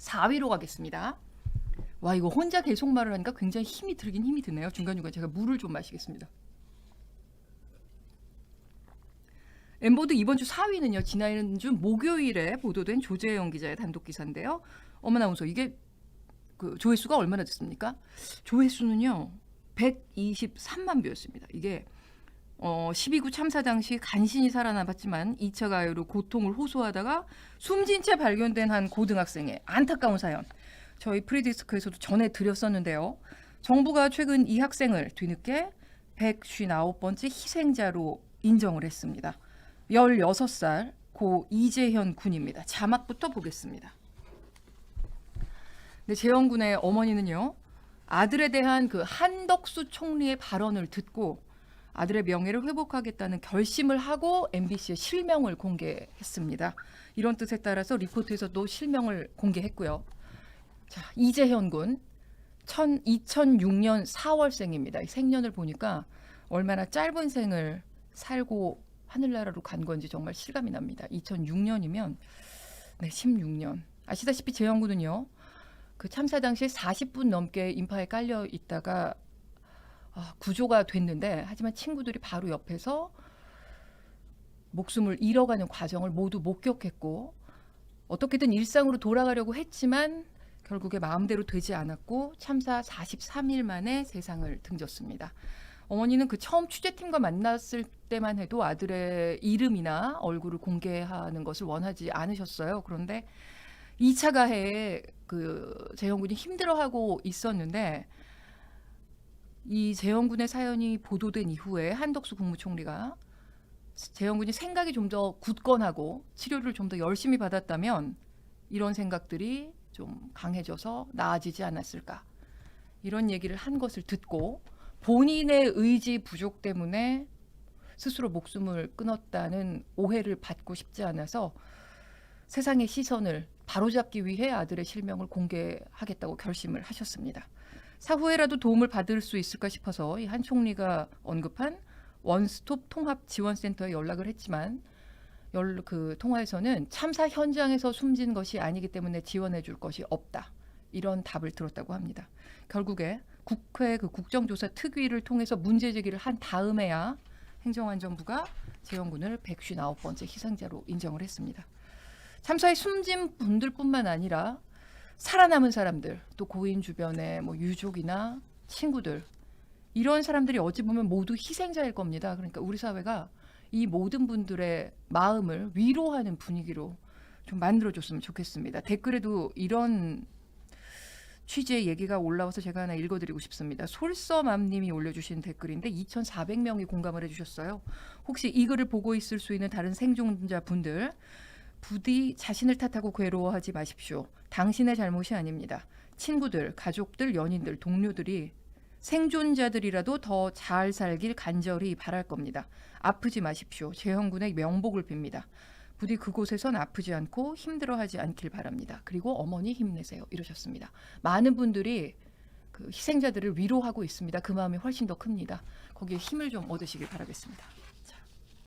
4위로 가겠습니다. 와, 이거 혼자 계속 말을 하니까 굉장히 힘이 들긴 힘이 드네요. 중간중간 제가 물을 좀 마시겠습니다. 엠보드 이번 주 4위는요. 지난주 목요일에 보도된 조재영 기자의 단독 기사인데요. 어머나운서 이게 그 조회수가 얼마나 됐습니까? 조회수는요. 123만 뷰였습니다. 이게 12구 참사 당시 간신히 살아남았지만 2차 가해로 고통을 호소하다가 숨진 채 발견된 한 고등학생의 안타까운 사연. 저희 프리디스크에서도 전해드렸었는데요. 정부가 최근 이 학생을 뒤늦게 159번째 희생자로 인정을 했습니다. 16살 고 이재현 군입니다. 자막부터 보겠습니다. 네, 재현 군의 어머니는요. 아들에 대한 그 한덕수 총리의 발언을 듣고 아들의 명예를 회복하겠다는 결심을 하고 MBC에 실명을 공개했습니다. 이런 뜻에 따라서 리포트에서도 실명을 공개했고요. 자, 이재현 군 2006년 4월생입니다. 생년을 보니까 얼마나 짧은 생을 살고 하늘나라로 간 건지 정말 실감이 납니다. 2006년이면 네, 16년. 아시다시피 재현 군은요. 그 참사 당시에 40분 넘게 인파에 깔려 있다가 구조가 됐는데 하지만 친구들이 바로 옆에서 목숨을 잃어가는 과정을 모두 목격했고 어떻게든 일상으로 돌아가려고 했지만 결국에 마음대로 되지 않았고 참사 43일 만에 세상을 등졌습니다. 어머니는 그 처음 취재팀과 만났을 때만 해도 아들의 이름이나 얼굴을 공개하는 것을 원하지 않으셨어요. 그런데 2차 가해에 그 재현 군이 힘들어하고 있었는데 이 재현 군의 사연이 보도된 이후에 한덕수 국무총리가 재현 군이 생각이 좀 더 굳건하고 치료를 좀 더 열심히 받았다면 이런 생각들이 좀 강해져서 나아지지 않았을까. 이런 얘기를 한 것을 듣고 본인의 의지 부족 때문에 스스로 목숨을 끊었다는 오해를 받고 싶지 않아서 세상의 시선을 바로잡기 위해 아들의 실명을 공개하겠다고 결심을 하셨습니다. 사후에라도 도움을 받을 수 있을까 싶어서 이 한 총리가 언급한 원스톱 통합 지원센터에 연락을 했지만 그 통화에서는 참사 현장에서 숨진 것이 아니기 때문에 지원해 줄 것이 없다. 이런 답을 들었다고 합니다. 결국에 국회 그 국정조사 특위를 통해서 문제 제기를 한 다음에야 행정안전부가 재현 군을 159번째 희생자로 인정을 했습니다. 참사에 숨진 분들뿐만 아니라 살아남은 사람들, 또 고인 주변의 뭐 유족이나 친구들 이런 사람들이 어찌 보면 모두 희생자일 겁니다. 그러니까 우리 사회가 이 모든 분들의 마음을 위로하는 분위기로 좀 만들어줬으면 좋겠습니다. 댓글에도 이런 취지의 얘기가 올라와서 제가 하나 읽어드리고 싶습니다. 솔서맘님이 올려주신 댓글인데 2,400명이 공감을 해주셨어요. 혹시 이 글을 보고 있을 수 있는 다른 생존자분들 부디 자신을 탓하고 괴로워하지 마십시오. 당신의 잘못이 아닙니다. 친구들, 가족들, 연인들, 동료들이 생존자들이라도 더 잘 살길 간절히 바랄 겁니다. 아프지 마십시오. 재현 군의 명복을 빕니다. 부디 그곳에선 아프지 않고 힘들어하지 않길 바랍니다. 그리고 어머니 힘내세요. 이러셨습니다. 많은 분들이 그 희생자들을 위로하고 있습니다. 그 마음이 훨씬 더 큽니다. 거기에 힘을 좀 얻으시길 바라겠습니다.